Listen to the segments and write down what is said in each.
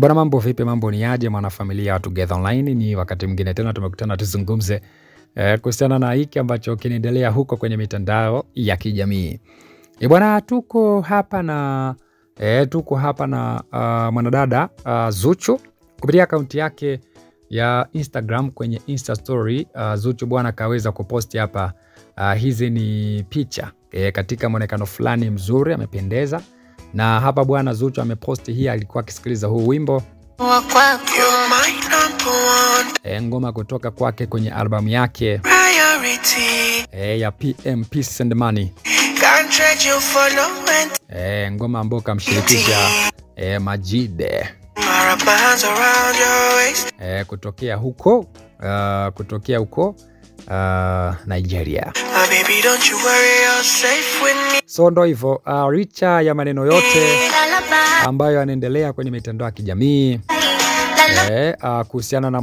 Bwana mambo vipi, mambo ni aje mwanafamilia wa Together Online? Ni wakati mwingine tena tumekutana tuzungumze kuhusiana na hiki ambacho kinaendelea huko kwenye mitandao ya kijamii. Bwana tuko hapa na mwanadada Zuchu kupitia akaunti yake ya Instagram kwenye Insta story. Zuchu bwana kaweza kuposti hapa hizi ni picha katika muonekano fulani mzuri, amependeza. Na hapa bwana Zuchu ameposti hii alikuwa akisikiliza huu wimbo ngoma kutoka kwake kwenye albamu yake ya PM Peace and Money. Ngoma ambayo kamshirikisha Majide kutokea huko Nigeria. So ndo hivyo, licha ya maneno yote ambayo yanaendelea kwenye mitandao ya kijamii kuhusiana na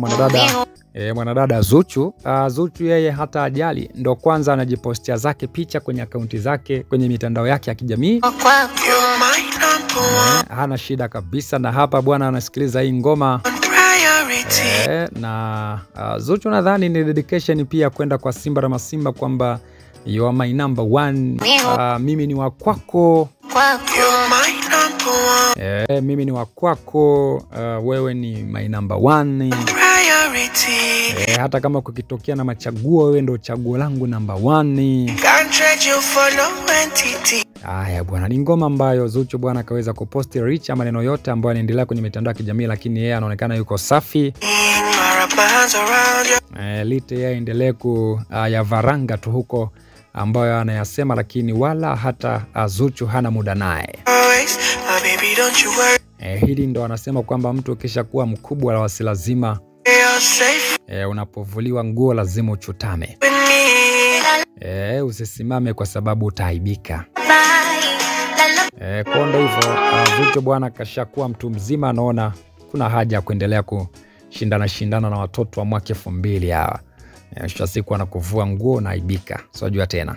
mwanadada Zuchu, Zuchu yeye hata ajali, ndo kwanza anajipostia zake picha kwenye akaunti zake kwenye mitandao yake ya kijamii. Hana shida kabisa, na hapa bwana anasikiliza hii ngoma na Zuchu nadhani ni dedication pia kwenda kwa Simba na Simba kwamba you are my number one, mimi ni wa kwako, mimi ni wa kwako, wewe ni my number one. Hata kama kukitokea na machaguo, wewe ndo chaguo langu number one. Haya bwana, ni ngoma ambayo Zuchu bwana kaweza kuposti richa maneno yote ambayo yanaendelea kwenye mitandao ya kijamii, lakini yeye anaonekana yuko safi. Lite yeye endelee ya varanga tu huko ambayo anayasema, lakini wala hata Zuchu hana muda naye. Hili ndo anasema kwamba mtu kisha kuwa mkubwa la wasi lazima unapovuliwa nguo lazima uchutame. Usisimame kwa sababu utaibika. Kondo hivyo, Zuchu bwana kashakuwa mtu mzima, anaona kuna haja ya kuendelea kushindana na watoto wa mwaka 2000 hawa. Siku anakuvua nguo na aibika. Sio jua tena.